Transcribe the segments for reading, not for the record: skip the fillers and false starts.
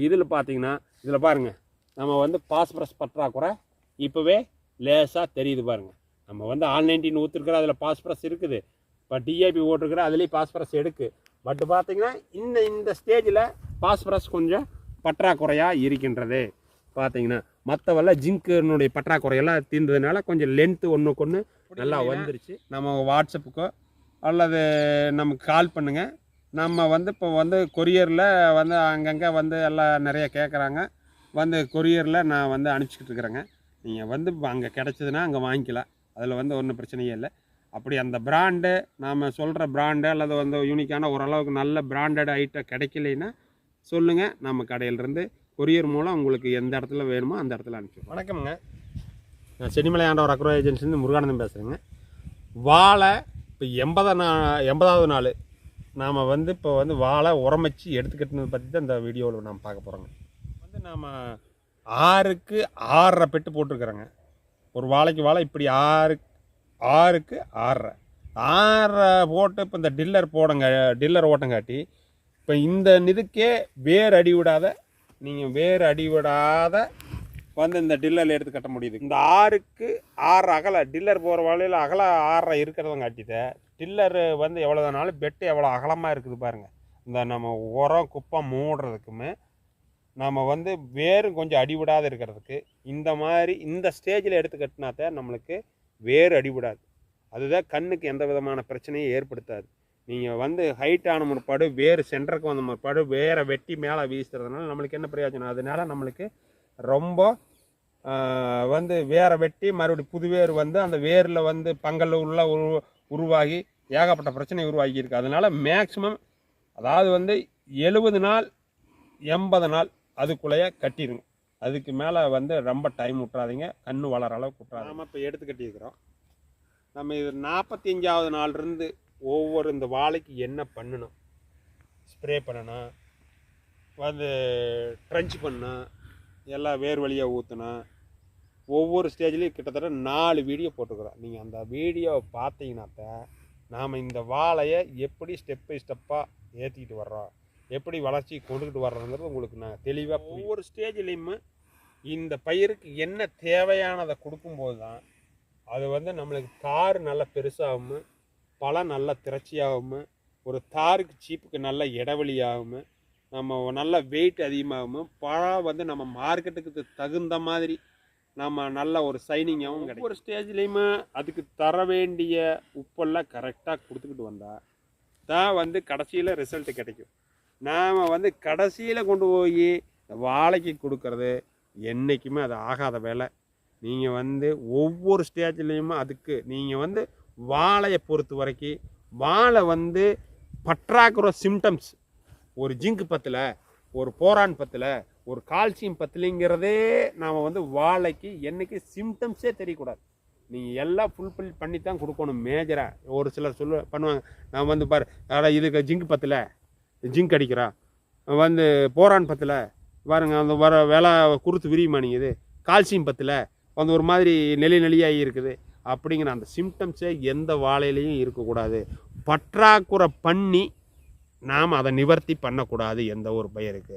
இதில் பார்த்தீங்கன்னா இதில் பாருங்கள், நம்ம வந்து பாஸ்பரஸ் பற்றாக்குறை இப்போவே லேசாக தெரியுது பாருங்கள். நம்ம வந்து ஆல்-19 ஊற்றுருக்குற அதில் பாஸ்பரஸ் இருக்குது. இப்போ டிஏபி ஓட்டுருக்குற அதுலேயும் பாஸ்பரஸ் எடுக்கு. பட் பார்த்தீங்கன்னா இந்த ஸ்டேஜில் பாஸ்பரஸ் கொஞ்சம் பற்றாக்குறையாக இருக்கின்றது. பார்த்தீங்கன்னா மற்றவெல்லாம் ஜிங்க்குனுடைய பற்றாக்குறையெல்லாம் தீர்ந்ததுனால கொஞ்சம் லென்த்து ஒன்றுக்கு ஒன்று நல்லா வந்துருச்சு. நம்ம வாட்ஸ்அப்புக்கோ அல்லது நமக்கு கால் பண்ணுங்கள். நம்ம வந்து இப்போ வந்து கொரியரில் வந்து அங்கங்கே வந்து எல்லாம் நிறைய கேட்குறாங்க. வந்து கொரியரில் நான் வந்து அனுப்பிச்சிக்கிட்டு இருக்கிறேங்க. நீங்கள் வந்து அங்கே கிடச்சிதுன்னா அங்கே வாங்கிக்கலாம். அதில் வந்து ஒன்றும் பிரச்சனையே இல்லை. அப்படி அந்த பிராண்டு நாம் சொல்கிற பிராண்டு அல்லது வந்து யூனிக்கான ஓரளவுக்கு நல்ல பிராண்டட் ஐட்டம் கிடைக்கலைன்னா சொல்லுங்கள். நம்ம கடையிலேருந்து கொரியர் மூலம் உங்களுக்கு எந்த இடத்துல வேணுமோ அந்த இடத்துல அனுப்பிச்சு. வணக்கம்ங்க, நான் சென்னிமலை ஆண்டவர் அக்ரோ ஏஜென்சிலேருந்து முருகானந்தம் பேசுகிறேங்க. வாழை இப்போ 80வது நாள் நாம் வந்து இப்போ வந்து வாழை உரமச்சு எடுத்துக்கிட்டது பற்றி தான் இந்த வீடியோவில் நாம் பார்க்க போகிறோங்க. வந்து நாம் 6க்கு 6.5 பெட்டு போட்டிருக்கிறோங்க. ஒரு வாழைக்கு வாழை இப்படி 6க்கு 6.5 போட்டு இப்போ இந்த டில்லர் ஓட்டங்காட்டி இப்போ இந்த இதுக்கே வேர் அடி விடாத வந்து இந்த டில்லரில் எடுத்து கட்ட முடியுது. இந்த 6க்கு 6 அகலை டில்லர் போகிற வழியில் அகல 6 இருக்கிறத காட்டிட்ட டில்லர் வந்து எவ்வளோ நாளும் பெட்டு எவ்வளோ அகலமாக இருக்குது பாருங்கள். இந்த நம்ம உரம் குப்பை மூடுறதுக்குமே நம்ம வந்து வேரும் கொஞ்சம் அடிவிடாத இருக்கிறதுக்கு இந்த மாதிரி இந்த ஸ்டேஜில் எடுத்து கட்டினாத்தான் நம்மளுக்கு வேர் அடிவிடாது. அதுதான் கண்ணுக்கு எந்த விதமான பிரச்சனையும் ஏற்படுத்தாது. நீங்கள் வந்து ஹைட் ஆன முற்பாடு வேர் சென்டருக்கு வந்த முற்பாடு வேரை வெட்டி மேலே வீசுறதுனால நம்மளுக்கு என்ன பிரயோஜனம்? அதனால நம்மளுக்கு ரொம்ப வந்து வேரை வெட்டி மறுபடியும் புது வேர் வந்து அந்த வேரில் வந்து பங்கல் உள்ள உருவாகி ஏகப்பட்ட பிரச்சனை உருவாகியிருக்கு. அதனால் மேக்சிமம் அதாவது வந்து 70 நாள் 80 நாள் அதுக்குள்ளேயே கட்டிடுங்க. அதுக்கு மேலே வந்து ரொம்ப டைம் விட்றாதீங்க, கன்று வளர அளவுக்கு விட்றாங்க. நம்ம இப்போ எடுத்து கட்டியிருக்கிறோம். நம்ம இது 45வது நாள்லேருந்து ஒவ்வொரு இந்த வாழைக்கு என்ன பண்ணணும், ஸ்ப்ரே பண்ணணும், வந்து ட்ரென்ச் பண்ணணும், எல்லாம் வேர் வழியாக ஊற்றணும். ஒவ்வொரு ஸ்டேஜ்லேயும் கிட்டத்தட்ட 4 வீடியோ போட்டுக்கிறோம். நீங்கள் அந்த வீடியோவை பார்த்தீங்கன்னாத்தான் நாம் இந்த வாழையை எப்படி ஸ்டெப் பை ஸ்டெப்பாக ஏற்றிக்கிட்டு வர்றோம், எப்படி வளர்ச்சி கொண்டுக்கிட்டு வர்றோங்கிறது உங்களுக்கு நான் தெளிவாக ஒவ்வொரு ஸ்டேஜ்லேயுமே இந்த பயிருக்கு என்ன தேவையானதை கொடுக்கும்போது தான் அது வந்து நம்மளுக்கு தார் நல்லா பெருசாகும், பழம் நல்லா திரட்சியாகும், ஒரு தாருக்கு சீப்புக்கு நல்ல இடைவெளியாகும், நம்ம நல்ல வெயிட் அதிகமாகும், பழம் வந்து நம்ம மார்க்கெட்டுக்கு தகுந்த மாதிரி நம்ம நல்ல ஒரு சைனிங்காகவும் கிடைக்கும். ஒரு ஸ்டேஜ்லேயுமே அதுக்கு தர வேண்டிய உப்பெல்லாம் கரெக்டாக கொடுத்துக்கிட்டு வந்தால் தான் வந்து கடைசியில் ரிசல்ட்டு கிடைக்கும். நாம் வந்து கடைசியில் கொண்டு போய் வாழைக்கு கொடுக்கறது என்றைக்குமே அது ஆகாத வேலை. நீங்கள் வந்து ஒவ்வொரு ஸ்டேஜ்லேயுமே அதுக்கு நீங்கள் வந்து வாழையை பொறுத்த வரைக்கும் வாழை வந்து பற்றாக்குறை சிம்டம்ஸ், ஒரு ஜிங்க் பத்தில், ஒரு போரான் பத்தில், ஒரு கால்சியம் பத்திலிங்கிறதே நாம் வந்து வாழைக்கு என்றைக்கு சிம்டம்ஸே தெரியக்கூடாது. நீங்கள் எல்லாம் ஃபுல்ஃபில் பண்ணி தான் கொடுக்கணும். மேஜராக ஒரு சிலர் பண்ணுவாங்க, நான் வந்து பாரு இதுக்கு ஜிங்க் பத்தில் ஜிங்க் அடிக்கிறா, வந்து போரான் பத்தில் பாருங்க அந்த வர வேலை குறுத்து விரியுமானிங்குது, கால்சியம் பத்தில் வந்து ஒரு மாதிரி நெளியாகி இருக்குது அப்படிங்கிற அந்த சிம்டம்ஸே எந்த வாழையிலையும் இருக்கக்கூடாது. பற்றாக்குறை பண்ணி நாம் அதை நிவர்த்தி பண்ணக்கூடாது எந்த ஒரு பயிருக்கு.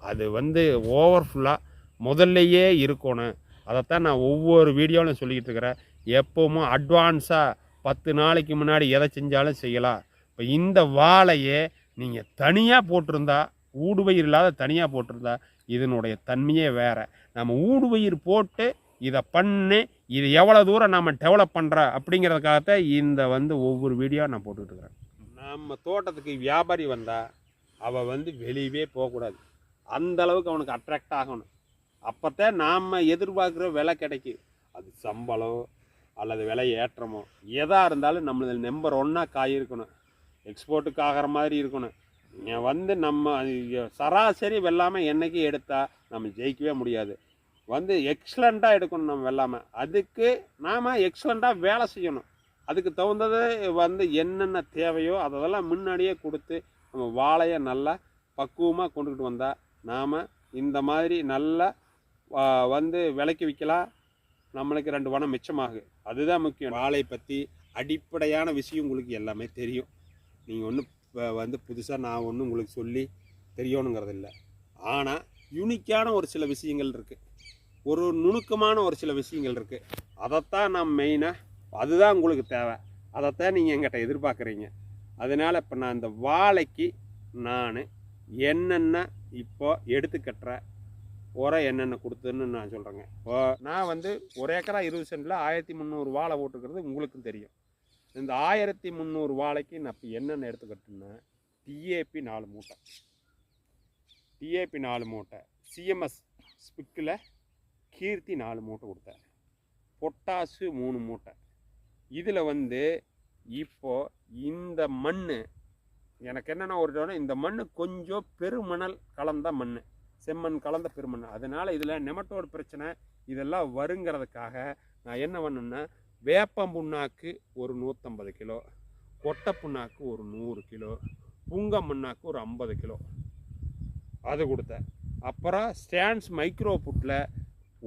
அது வந்து ஓவர்ஃபுல்லாக முதல்லையே இருக்கணும். அதைத்தான் நான் ஒவ்வொரு வீடியோவிலும் சொல்லிக்கிட்டு இருக்கிறேன். எப்போவும் அட்வான்ஸாக 10 நாளைக்கு முன்னாடி எதை செஞ்சாலும் செய்யலாம். இப்போ இந்த வாழையே நீங்கள் தனியாக போட்டிருந்தா, ஊடுபயிர் இல்லாத தனியாக போட்டிருந்தா இதனுடைய தன்மையே வேறு. நம்ம ஊடுபயிர் போட்டு இதை பண்ணி இது எவ்வளோ தூரம் நம்ம டெவலப் பண்ணுறோம் அப்படிங்கிறதுக்காகத்தான் இந்த வந்து ஒவ்வொரு வீடியோ நான் போட்டுக்கிட்டு இருக்கிறேன். நம்ம தோட்டத்துக்கு வியாபாரி வந்தால் அவள் வந்து வெளியவே போகக்கூடாது. அந்த அளவுக்கு அவனுக்கு அட்ராக்ட் ஆகணும். அப்போத்தான் நாம் எதிர்பார்க்குற விலை கிடைக்கும். அது சம்பளம் அல்லது விலை ஏற்றமோ எதாக இருந்தாலும் நம்மளது நம்பர் 1 காய் இருக்கணும், எக்ஸ்போர்ட்டுக்கு ஆகிற மாதிரி இருக்கணும். நீங்கள் வந்து நம்ம சராசரி வெள்ளாமை என்றைக்கு எடுத்தால் நம்ம ஜெயிக்கவே முடியாது. வந்து எக்ஸலண்ட்டாக எடுக்கணும் நம்ம வெள்ளாமை. அதுக்கு நாம் எக்ஸலண்ட்டாக வேலை செய்யணும். அதுக்கு தகுந்தது வந்து என்னென்ன தேவையோ அதெல்லாம் முன்னாடியே கொடுத்து நம்ம வாழையை நல்லா பக்குவமாக கொண்டுக்கிட்டு வந்தால் நாம் இந்த மாதிரி நல்லா வந்து விலைக்கு விற்கலாம். நம்மளுக்கு 2 பணம் மிச்சமாகும். அதுதான் முக்கியம். வாழை பற்றி அடிப்படையான விஷயம் உங்களுக்கு எல்லாமே தெரியும். நீங்கள் ஒன்றும் வந்து புதுசாக நான் ஒன்றும் உங்களுக்கு சொல்லி தெரியணுங்கிறது இல்லை. ஆனால் யூனிக்கான ஒரு சில விஷயங்கள் இருக்குது, ஒரு நுணுக்கமான ஒரு சில விஷயங்கள் இருக்குது. அதைத்தான் நான் மெயினாக, அதுதான் உங்களுக்கு தேவை, அதைத்தான் நீங்கள் எங்கிட்ட எதிர்பார்க்குறீங்க. அதனால் இப்போ நான் இந்த வாழைக்கு நான் என்னென்ன இப்போ எடுத்துக்கட்டுற உரம் என்னென்ன கொடுத்துன்னு நான் சொல்கிறேங்க. இப்போ நான் வந்து ஒரு ஏக்கரா 20 சென்டில் 1300 வாழை போட்டுக்கிறது உங்களுக்கும் தெரியும். இந்த 1300 வாழைக்கு நான் இப்போ என்னென்ன எடுத்துக்கிட்டேன்னா, டிஏபி 4 மூட்டை, டிஏபி 4 மூட்டை, சிஎம்எஸ் ஸ்பிக்கில் கீர்த்தி 4 மூட்டை கொடுத்தேன், பொட்டாசு 3 மூட்டை. இதில் வந்து இப்போது இந்த மண் எனக்கு என்னென்னா ஒரு இந்த மண் கொஞ்சம் பெருமணல் கலந்த மண், செம்மண் கலந்த பெருமண். அதனால் இதில் நெமட்டோடு பிரச்சனை இதெல்லாம் வருங்கிறதுக்காக நான் என்ன பண்ணேன்னா, வேப்பம் புண்ணாக்கு ஒரு 150 கிலோ, கொட்டை புண்ணாக்கு ஒரு 100 கிலோ, புங்க புண்ணாக்கு ஒரு 50 கிலோ அது கொடுத்தேன். அப்புறம் ஸ்டான்ஸ் மைக்ரோ புட்டில்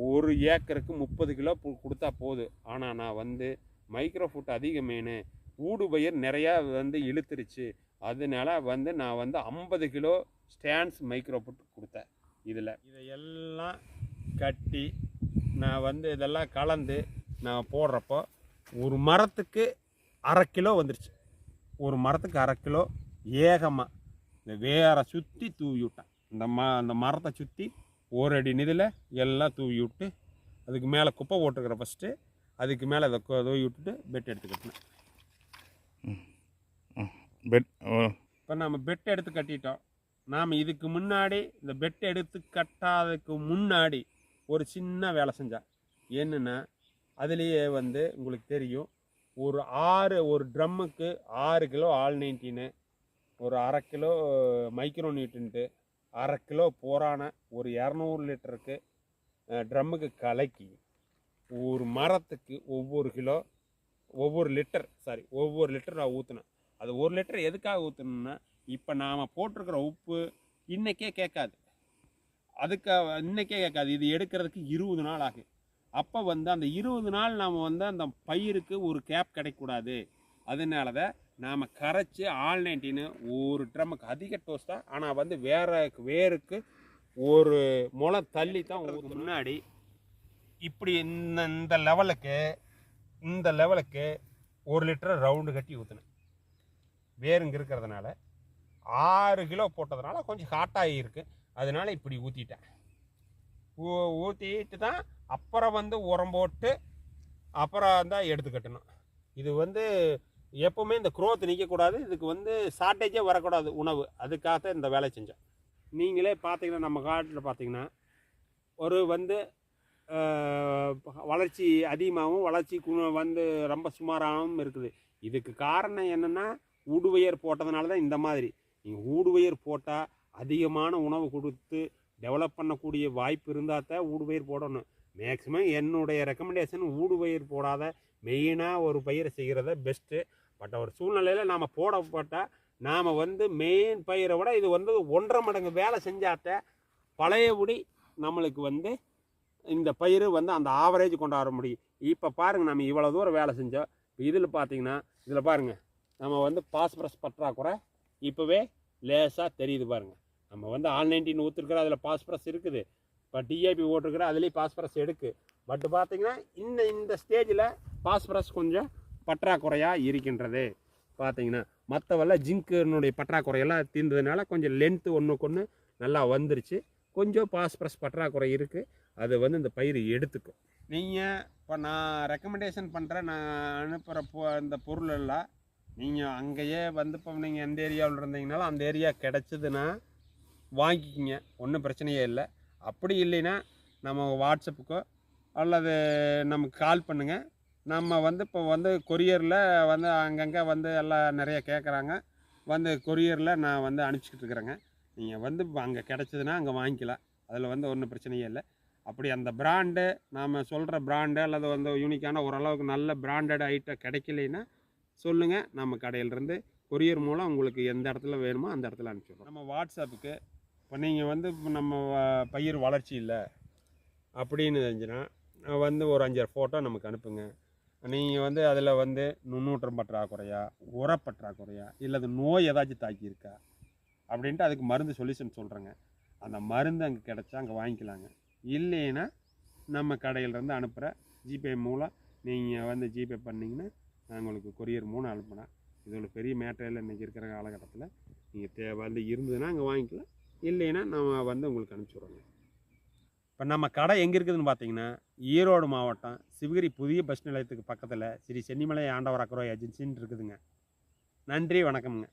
ஒரு ஏக்கருக்கு 30 கிலோ கொடுத்தா போதும். ஆனால் நான் வந்து மைக்ரோ ஃபுட் அதிக மெயின், ஊடு பயிர் நிறையா வந்து இழுத்துருச்சு, அதனால வந்து நான் வந்து 50 கிலோ ஸ்டான்ஸ் மைக்ரோ ஃபுட் கொடுத்தேன். இதையெல்லாம் கட்டி நான் வந்து இதெல்லாம் கலந்து நான் போடுறப்போ ஒரு மரத்துக்கு 1/2 கிலோ வந்துருச்சு. ஒரு மரத்துக்கு 1/2 கிலோ ஏகமாக இந்த வேரை சுற்றி தூவி விட்டேன். அந்த மரத்தை சுற்றி ஒரு அடி நிதில் எல்லாம் தூவி விட்டு, அதுக்கு மேலே குப்பை போட்டுக்கிற ஃபஸ்ட்டு, அதுக்கு மேலே அதை தூவி விட்டுட்டு பெட் எடுத்துக்கிட்டேன். பெட் இப்போ நம்ம பெட் எடுத்து கட்டிட்டோம். நாம் இதுக்கு முன்னாடி இந்த பெட் எடுத்து கட்டாததுக்கு முன்னாடி ஒரு சின்ன வேலை செஞ்சேன். என்னென்னா, அதுலேயே வந்து உங்களுக்கு தெரியும், ஒரு ட்ரம்முக்கு 6 கிலோ ஆல்-19, ஒரு 1/2 கிலோ மைக்ரோ நியூட்ரன்ட்டு, 1/2 கிலோ போரான, ஒரு 200 லிட்டருக்கு ட்ரம்முக்கு கலக்கி ஒரு மரத்துக்கு ஒவ்வொரு லிட்டர் நான் ஊற்றினேன். அது 1 லிட்டர் எதுக்காக ஊற்றணுன்னா, இப்போ நாம் போட்டிருக்கிற உப்பு இன்றைக்கே கேட்காது, இது எடுக்கிறதுக்கு 20 நாள் ஆகும். அப்போ வந்து அந்த 20 நாள் நாம் வந்து அந்த பயிருக்கு ஒரு கேப் கிடைக்கக்கூடாது. அதனால தான் நாம் கரைச்சி ஆல்-19 ஒரு ட்ரம்முக்கு அதிக டோஸ்ட்டாக, ஆனால் வந்து வேருக்கு ஒரு முளம் தள்ளி தான் முன்னாடி இப்படி இந்த லெவலுக்கு 1 லிட்டர் ரவுண்டு கட்டி ஊற்றினேன். வேருங்க இருக்கிறதுனால 6 கிலோ போட்டதுனால கொஞ்சம் ஹாட்டாகி இருக்குது, அதனால இப்படி ஊற்றிட்டேன். ஊற்றிட்டு தான் அப்புறம் வந்து உரம் போட்டு அப்புறம் தான் எடுத்துக்கட்டணும். இது வந்து எப்போவுமே இந்த குரோத் நிற்கக்கூடாது, இதுக்கு வந்து ஷார்ட்டேஜே வரக்கூடாது உணவு, அதுக்காக இந்த வேலை செஞ்சேன். நீங்களே பார்த்தீங்கன்னா, நம்ம காட்டில் பார்த்தீங்கன்னா ஒரு வந்து வளர்ச்சி அதிகமாகவும் வளர்ச்சி வந்து ரொம்ப சுமாராகவும் இருக்குது. இதுக்கு காரணம் என்னென்னா, ஊடுபயிர் போட்டதுனால தான் இந்த மாதிரி. நீங்கள் ஊடுபயிர் போட்டால் அதிகமான உணவு கொடுத்து டெவலப் பண்ணக்கூடிய வாய்ப்பு இருந்தால் தான் ஊடுபயிர் போடணும். மேக்ஸிமம் என்னுடைய ரெக்கமெண்டேஷன் ஊடுபயிர் போடாத மெயினாக ஒரு பயிரை செய்கிறத பெஸ்ட்டு. பட் ஒரு சூழ்நிலையில் நாம் போடப்பட்டால் நாம் வந்து மெயின் பயிரை விட இது வந்து 1.5 மடங்கு வேலை செஞ்சாத்த பழையபடி நம்மளுக்கு வந்து இந்த பயிர் வந்து அந்த ஆவரேஜ் கொண்டாட முடியும். இப்போ பாருங்கள், நம்ம இவ்வளோ தூரம் வேலை செஞ்சோம். இதில் பார்த்தீங்கன்னா, இதில் பாருங்கள், நம்ம வந்து பாஸ்பரஸ் பற்றாக்குறை இப்போவே லேசாக தெரியுது பாருங்கள். நம்ம வந்து ஆல்-19 ஊற்றுருக்கிற அதில் பாஸ்பரஸ் இருக்குது, இப்போ டிஏபி ஓட்டுருக்கிற அதுலேயும் பாஸ்பரஸ் எடுக்குது. பட் பார்த்திங்கன்னா இந்த ஸ்டேஜில் பாஸ்பரஸ் கொஞ்சம் பற்றாக்குறையாக இருக்கின்றது. பார்த்திங்கன்னா மற்றவெல்லாம் ஜிங்க்குனுடைய பற்றாக்குறையெல்லாம் தீர்ந்ததுனால கொஞ்சம் லென்த்து ஒன்றுக்கு நல்லா வந்துருச்சு. கொஞ்சம் பாஸ்பரஸ் பற்றாக்குறை இருக்குது, அது வந்து இந்த பயிர் எடுத்துக்கும். நீங்கள் இப்போ நான் ரெக்கமெண்டேஷன் பண்ணுறேன், நான் அனுப்புகிற இந்த பொருள் எல்லாம் நீங்கள் அங்கேயே வந்து இப்போ நீங்கள் எந்த ஏரியாவில் இருந்தீங்கனாலும் அந்த ஏரியா கிடச்சிதுன்னா வாங்கிக்கிங்க, ஒன்றும் பிரச்சனையே இல்லை. அப்படி இல்லைன்னா நம்ம வாட்ஸ்அப்புக்கோ அல்லது நமக்கு கால் பண்ணுங்கள். நம்ம வந்து இப்போ வந்து கொரியரில் வந்து அங்கங்கே வந்து எல்லாம் நிறைய கேட்குறாங்க, வந்து கொரியரில் நான் வந்து அனுப்பிச்சிக்கிட்டு இருக்கிறேங்க. நீங்கள் வந்து அங்கே கிடச்சிதுன்னா அங்கே வாங்கிக்கலாம், அதில் வந்து ஒன்றும் பிரச்சனையே இல்லை. அப்படி அந்த பிராண்டு நாம் சொல்கிற பிராண்டு அல்லது வந்து யூனிக்கான ஓரளவுக்கு நல்ல பிராண்டட் ஐட்டம் கிடைக்கலைன்னா சொல்லுங்கள், நம்ம கடையிலேருந்து கொரியர் மூலம் உங்களுக்கு எந்த இடத்துல வேணுமோ அந்த இடத்துல அனுப்பிச்சிடுறோம். நம்ம வாட்ஸ்அப்புக்கு இப்போ நீங்கள் வந்து நம்ம பயிர் வளர்ச்சி இல்லை அப்படின்னு தெரிஞ்சுன்னா வந்து ஒரு 5 ஃபோட்டோ நமக்கு அனுப்புங்க. நீங்கள் வந்து அதில் வந்து நுண்ணூட்டம் பற்றாக்குறையா, உரப்பற்றாக்குறையா, இல்லை அது நோய் ஏதாச்சும் தாக்கியிருக்கா அப்படின்ட்டு அதுக்கு மருந்து சொல்யூஷன் சொல்கிறேங்க. அந்த மருந்து அங்கே கிடச்சா அங்கே வாங்கிக்கலாங்க. இல்லைன்னா நம்ம கடையிலேருந்து அனுப்புகிற ஜிபே மூலம் நீங்கள் வந்து ஜிபே பண்ணிங்கன்னா நான் உங்களுக்கு கொரியர் மூலம் அனுப்புனேன். இது ஒரு பெரிய மேட்டரில் இன்றைக்கி இருக்கிற காலகட்டத்தில் நீங்கள் வந்து இருந்ததுன்னா அங்கே வாங்கிக்கலாம். இல்லைன்னா நம்ம வந்து உங்களுக்கு அனுப்பிச்சி விட்றோங்க. இப்போ நம்ம கடை எங்கே இருக்குதுன்னு பார்த்தீங்கன்னா ஈரோடு மாவட்டம் சிவகிரி புதிய பஸ் நிலையத்துக்கு பக்கத்தில் ஸ்ரீ சென்னிமலை ஆண்டவர் அக்ரோ ஏஜென்சின்னு இருக்குதுங்க. நன்றி, வணக்கம்ங்க.